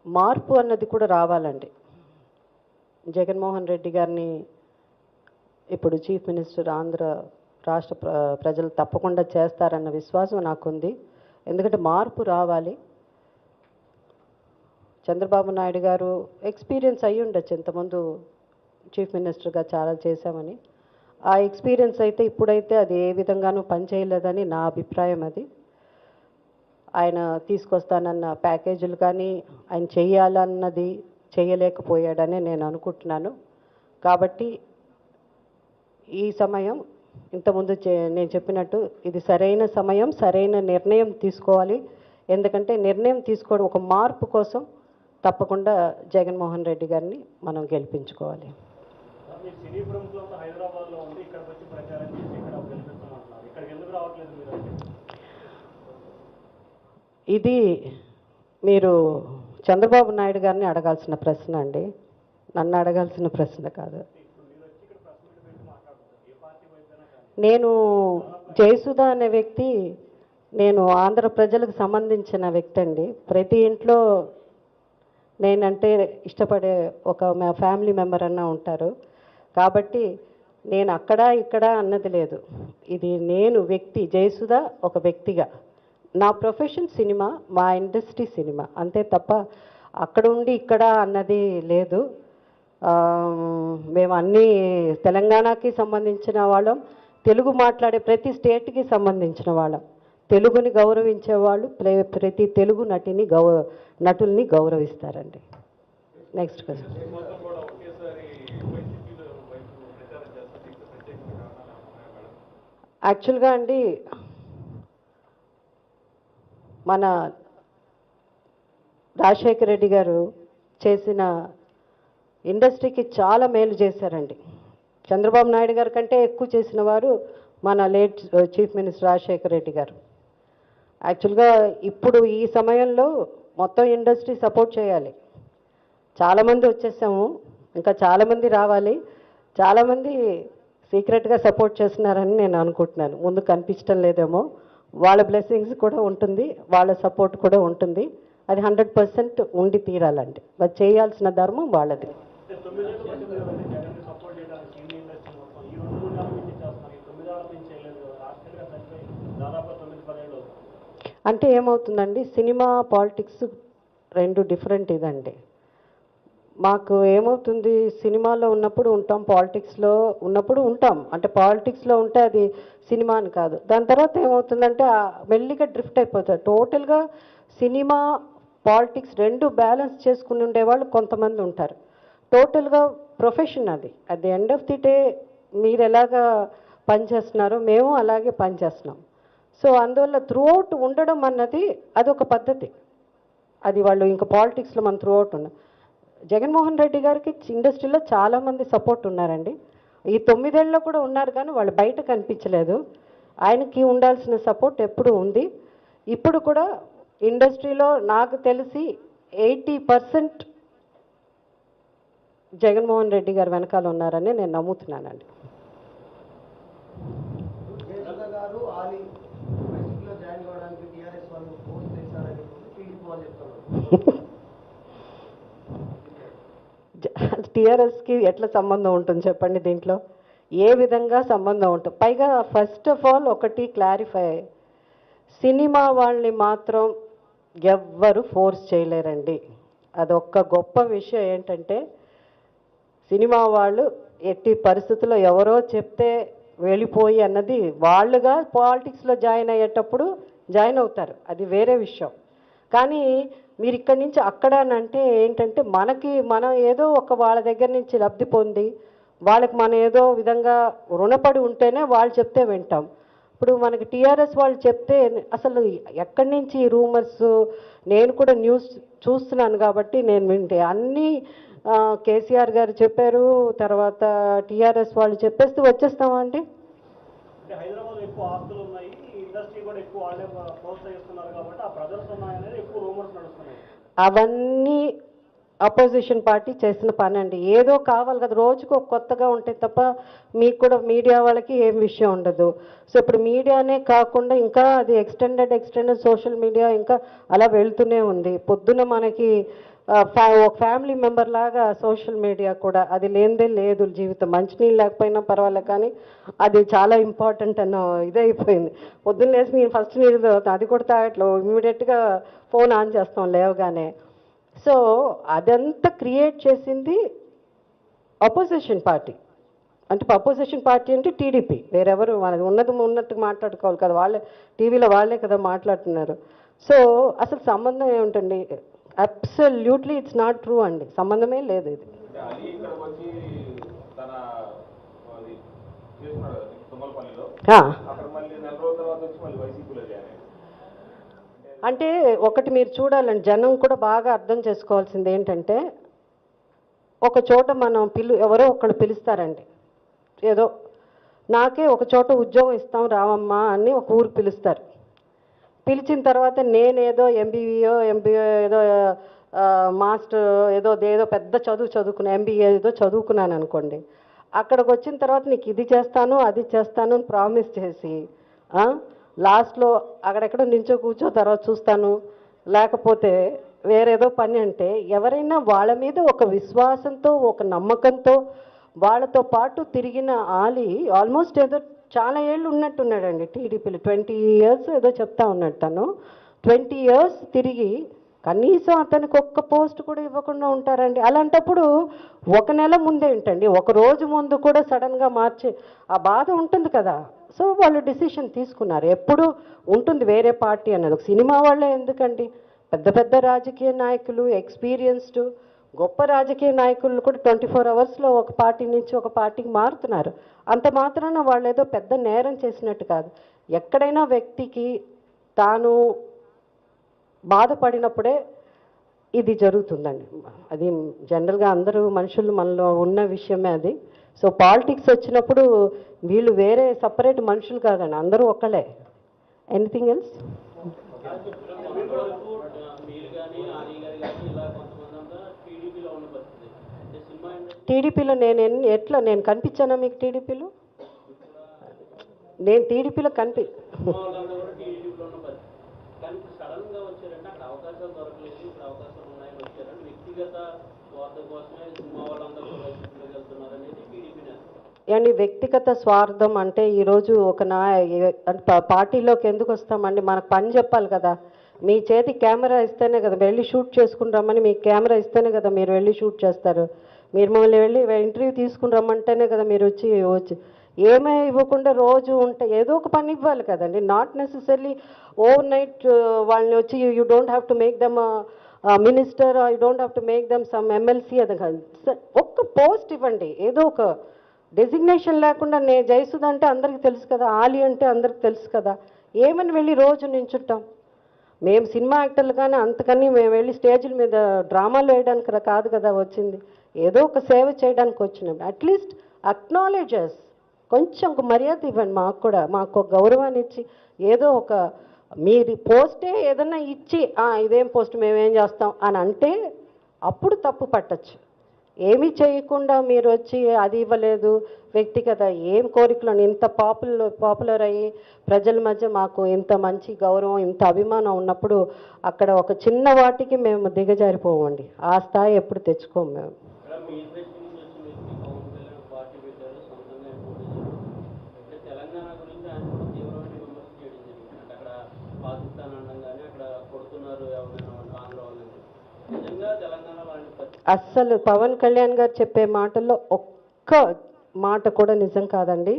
మార్పు అన్నది కూడా రావాలండి. జగన్మోహన్ రెడ్డి గారిని ఇప్పుడు చీఫ్ మినిస్టర్ ఆంధ్ర రాష్ట్ర ప్రజలు తప్పకుండా చేస్తారన్న విశ్వాసం నాకుంది. ఎందుకంటే మార్పు రావాలి. చంద్రబాబు నాయుడు గారు ఎక్స్పీరియన్స్ అయ్యి ఉండొచ్చు, ఇంతకుముందు చీఫ్ మినిస్టర్గా చాలా చేశామని. ఆ ఎక్స్పీరియన్స్ అయితే ఇప్పుడైతే అది ఏ విధంగానూ పనిచేయలేదని నా అభిప్రాయం. అది ఆయన తీసుకొస్తానన్న ప్యాకేజీలు కానీ ఆయన చేయాలన్నది చేయలేకపోయాడని నేను అనుకుంటున్నాను. కాబట్టి ఈ సమయం ఇంతకుముందు నేను చెప్పినట్టు ఇది సరైన సమయం, సరైన నిర్ణయం తీసుకోవాలి. ఎందుకంటే నిర్ణయం తీసుకోవడం ఒక మార్పు కోసం తప్పకుండా జగన్మోహన్ రెడ్డి గారిని మనం గెలిపించుకోవాలి. ఇది మీరు చంద్రబాబు నాయుడు గారిని అడగాల్సిన ప్రశ్న అండి, నన్ను అడగాల్సిన ప్రశ్న కాదు. నేను జయసుధ అనే వ్యక్తి, నేను ఆంధ్ర ప్రజలకు సంబంధించిన వ్యక్తి అండి. ప్రతి ఇంట్లో నేనంటే ఇష్టపడే ఒక మా ఫ్యామిలీ మెంబర్ అన్న ఉంటారు. కాబట్టి నేను అక్కడ ఇక్కడ అన్నది లేదు. ఇది నేను వ్యక్తి జయసుధ ఒక వ్యక్తిగా, నా ప్రొఫెషన్ సినిమా, మా ఇండస్ట్రీ సినిమా, అంతే తప్ప అక్కడ ఉండి ఇక్కడ అన్నది లేదు. మేము అన్నీ తెలంగాణకి సంబంధించిన వాళ్ళం, తెలుగు మాట్లాడే ప్రతి స్టేట్కి సంబంధించిన వాళ్ళం. తెలుగుని గౌరవించే వాళ్ళు ప్రతి తెలుగు నటుల్ని గౌరవిస్తారండి. Next question. యాక్చువల్గా అండి, మన రాజశేఖర రెడ్డి గారు చేసిన ఇండస్ట్రీకి చాలా మేలు చేశారండి. చంద్రబాబు నాయుడు గారి కంటే ఎక్కువ చేసిన వారు మన late chief minister Rajasekhara Reddy గారు. యాక్చువల్గా ఇప్పుడు ఈ సమయంలో మొత్తం ఇండస్ట్రీ సపోర్ట్ చేయాలి. చాలామంది వచ్చేసాము, ఇంకా చాలామంది రావాలి. చాలామంది సీక్రెట్గా సపోర్ట్ చేస్తున్నారని నేను అనుకుంటున్నాను. ముందు కనిపించడం లేదేమో, వాళ్ళ బ్లెస్సింగ్స్ కూడా ఉంటుంది, వాళ్ళ సపోర్ట్ కూడా ఉంటుంది. అది 100% ఉండి తీరాలండి. అది చేయాల్సిన ధర్మం వాళ్ళది. అంటే ఏమవుతుందండి, సినిమా పాలిటిక్స్ రెండు డిఫరెంట్ ఇదండి. మాకు ఏమవుతుంది, సినిమాలో ఉన్నప్పుడు ఉంటాం, పాలిటిక్స్లో ఉన్నప్పుడు ఉంటాం. అంటే పాలిటిక్స్లో ఉంటే అది సినిమా అని కాదు. దాని తర్వాత ఏమవుతుందంటే మెల్లిగా డ్రిఫ్ట్ అయిపోతుంది. టోటల్గా సినిమా పాలిటిక్స్ రెండు బ్యాలెన్స్ చేసుకుని ఉండేవాళ్ళు కొంతమంది ఉంటారు. టోటల్గా ప్రొఫెషన్ అది. At the end of the day మీరు ఎలాగా పనిచేస్తున్నారో మేము అలాగే పనిచేస్తున్నాం. సో అందువల్ల త్రూఅవుట్ ఉండడం అన్నది అదొక పద్ధతి. అది వాళ్ళు ఇంకా పాలిటిక్స్లో మన త్రూఅవుట్ ఉన్న జగన్మోహన్ రెడ్డి గారికి ఇండస్ట్రీలో చాలామంది సపోర్ట్ ఉన్నారండి. ఈ 9 ఏళ్ళలో కూడా ఉన్నారు, కానీ వాళ్ళు బయట కనిపించలేదు. ఆయనకి ఉండాల్సిన సపోర్ట్ ఎప్పుడు ఉంది. ఇప్పుడు కూడా ఇండస్ట్రీలో నాకు తెలిసి 80% జగన్మోహన్ రెడ్డి గారు వెనకాల ఉన్నారని నేను నమ్ముతున్నానండి. టీఆర్ఎస్కి ఎట్లా సంబంధం ఉంటుంది చెప్పండి, దీంట్లో ఏ విధంగా సంబంధం ఉంటుంది? పైగా ఫస్ట్ ఆఫ్ ఆల్ ఒకటి క్లారిఫై, సినిమా వాళ్ళని మాత్రం ఎవ్వరు ఫోర్స్ చేయలేరండి. అదొక్క గొప్ప విషయం. ఏంటంటే సినిమా వాళ్ళు ఎట్టి పరిస్థితుల్లో ఎవరో చెప్తే వెళ్ళిపోయి అన్నది, వాళ్ళుగా పాలిటిక్స్లో జాయిన్ అయ్యేటప్పుడు జాయిన్ అవుతారు, అది వేరే విషయం. కానీ మీరు ఇక్కడి నుంచి అక్కడ అంటే ఏంటంటే మనం ఏదో ఒక వాళ్ళ దగ్గర నుంచి లబ్ధి పొంది వాళ్ళకి మనం ఏదో విధంగా రుణపడి ఉంటేనే వాళ్ళు చెప్తే వింటాం. ఇప్పుడు మనకి టీఆర్ఎస్ వాళ్ళు చెప్తే అసలు ఎక్కడి నుంచి రూమర్స్, నేను కూడా న్యూస్ చూస్తున్నాను కాబట్టి నేను వింటే అన్నీ కేసీఆర్ గారు చెప్పారు, తర్వాత టీఆర్ఎస్ వాళ్ళు చెప్పేస్తూ వచ్చేస్తామా అండి? హైదరాబాద్ ఎక్కువ ఆస్తులు ఉన్నాయి, ఇండస్ట్రీ కూడా ఎక్కువ ప్రోత్సహిస్తున్నారు కాబట్టి ఆ ప్రదర్శన అనేది ఎక్కువ రూమర్స్ నడుస్తున్నాయి. అవన్నీ అపోజిషన్ పార్టీ చేసిన పని అండి. ఏదో కావాలి కదా, రోజుకు ఒక కొత్తగా ఉంటే తప్ప మీకు కూడా మీడియా వాళ్ళకి ఏం విషయం ఉండదు. సో ఇప్పుడు మీడియానే కాకుండా ఇంకా అది ఎక్స్టెండెడ్ సోషల్ మీడియా ఇంకా అలా వెళ్తూనే ఉంది. పొద్దున మనకి ఒక ఫ్యామిలీ మెంబర్ లాగా సోషల్ మీడియా కూడా, అది లేనిదే లేదు జీవితం. మంచినీళ్ళు లేకపోయినా పర్వాలేదు కానీ అది చాలా ఇంపార్టెంట్ అన్న ఇదైపోయింది. పొద్దున్న లేసి నేను ఫస్ట్ నీళ్ళు తాగుతాను, అది కూడా తాగట్లో ఇమీడియట్గా ఫోన్ ఆన్ చేస్తాం లేవగానే. సో అదంతా క్రియేట్ చేసింది అపోజిషన్ పార్టీ. అంటే అపోజిషన్ పార్టీ అంటే టీడీపీ, వేరెవరు మనది ఉన్నట్టు మాట్లాడుకోవాలి కదా, వాళ్ళే టీవీలో వాళ్ళే కదా మాట్లాడుతున్నారు. సో అసలు సంబంధం ఏముంటుంది? అబ్సల్యూట్లీ ఇట్స్ నాట్ ట్రూ అండి, సంబంధమే లేదు ఇది. అంటే ఒకటి మీరు చూడాలండి, జనం కూడా బాగా అర్థం చేసుకోవాల్సింది ఏంటంటే, ఒక చోట మనం ఎవరో ఒకళ్ళు పిలుస్తారండి, ఏదో నాకే ఒక చోట ఉద్యోగం ఇస్తాం రావమ్మా అని ఒక ఊరు పిలుస్తారు. పిలిచిన తర్వాత నేనేదో ఎంబీఏ ఏదో మాస్టర్ ఏదో పెద్ద చదువుకున్నా, ఎంబీఏ ఏదో చదువుకున్నాను అనుకోండి. అక్కడికి వచ్చిన తర్వాత నీకు ఇది చేస్తాను అది చేస్తాను అని ప్రామిస్ చేసి లాస్ట్లో అక్కడెక్కడ కూర్చో తర్వాత చూస్తాను, లేకపోతే వేరేదో పని అంటే, ఎవరైనా వాళ్ళ మీద ఒక విశ్వాసంతో ఒక నమ్మకంతో వాళ్ళతో పాటు తిరిగిన ఆల్మోస్ట్ ఏదో చాలా ఏళ్ళు ఉన్నట్టున్నాడండి టీడీపీలో. 20 years ఏదో చెప్తా ఉన్నాడు తను. 20 years తిరిగి కనీసం అతనికి ఒక్క పోస్ట్ కూడా ఇవ్వకుండా ఉంటారండి. అలాంటప్పుడు ఒక నెల ముందే ఏంటండి, ఒక రోజు ముందు కూడా సడన్గా మార్చే ఆ బాధ ఉంటుంది కదా. సో వాళ్ళు డిసిషన్ తీసుకున్నారు. ఎప్పుడు ఉంటుంది వేరే పార్టీ అన్నది, ఒక సినిమా వాళ్ళే ఎందుకండి, పెద్ద రాజకీయ నాయకులు, ఎక్స్పీరియన్స్డ్ గొప్ప రాజకీయ నాయకులు కూడా 24 hours ఒక పార్టీ నుంచి ఒక పార్టీకి మారుతున్నారు. అంత మాత్రాన వాళ్ళు ఏదో పెద్ద నేరం చేసినట్టు కాదు. ఎక్కడైనా వ్యక్తికి తాను బాధపడినప్పుడే ఇది జరుగుతుందండి. అది జనరల్గా అందరూ మనుషులు మనలో ఉన్న విషయమే అది. సో పాలిటిక్స్ వచ్చినప్పుడు వీళ్ళు వేరే సపరేట్ మనుషులు కాదండి, అందరూ ఒక్కలే. Anything else? టీడీపీలో నేను కనిపించానా మీకు? టీడీపీలో నేను టీడీపీలో వ్యక్తిగత స్వార్థం అంటే ఈరోజు ఒక పార్టీలోకి ఎందుకు వస్తామండి? మనకు పని చెప్పాలి కదా. మీ చేతి కెమెరా ఇస్తేనే కదా వెళ్ళి షూట్ చేసుకుని రమ్మని, మీకు కెమెరా ఇస్తేనే కదా మీరు వెళ్ళి షూట్ చేస్తారు. మీరు మమ్మల్ని వెళ్ళి ఇంటర్వ్యూ తీసుకుని రమ్మంటేనే కదా మీరు వచ్చి ఏమీ ఇవ్వకుండా రోజు ఉంటే ఏదో ఒక పని ఇవ్వాలి కదండి. నాట్ నెసెసరీ ఓవర్ నైట్ వాళ్ళని వచ్చి you don't have to make them minister, you don't have to make them some MLC. అది కాదు, ఒక్క పోస్ట్ ఇవ్వండి, ఏదో ఒక డెసిగ్నేషన్ లేకుండా. జయసుధ అంటే అందరికీ తెలుసు కదా, ఆలి అంటే అందరికి తెలుసు కదా, ఏమని వెళ్ళి రోజు నించుంటాం? మేము సినిమా యాక్టర్లు కానీ అంతకని మేము వెళ్ళి స్టేజ్ల మీద డ్రామాలు వేయడానికి కాదు కదా వచ్చింది, ఏదో ఒక సేవ చేయడానికి వచ్చినాం. అట్లీస్ట్ అక్నాలెడ్జెస్, కొంచెం ఒక మర్యాద ఇవ్వండి మాకు కూడా, మాకు ఒక గౌరవాన్ని ఇచ్చి ఏదో ఒక మీరు పోస్టే ఏదన్నా ఇచ్చి ఇదేం పోస్ట్ మేమేం చేస్తాం అని అంటే అప్పుడు తప్పు పట్టచ్చు. ఏమీ చేయకుండా మీరు వచ్చి అది ఇవ్వలేదు, వ్యక్తిగత ఏం కోరికలను ఇంత పాపులర్ అయ్యి ప్రజల మధ్య మాకు ఇంత మంచి గౌరవం ఇంత అభిమానం ఉన్నప్పుడు అక్కడ ఒక చిన్న వాటికి మేము దిగజారిపోవండి. ఆ స్థాయి ఎప్పుడు తెచ్చుకోము మేము. అస్సలు పవన్ కళ్యాణ్ గారు చెప్పే మాటల్లో ఒక్క మాట కూడా నిజం కాదండి.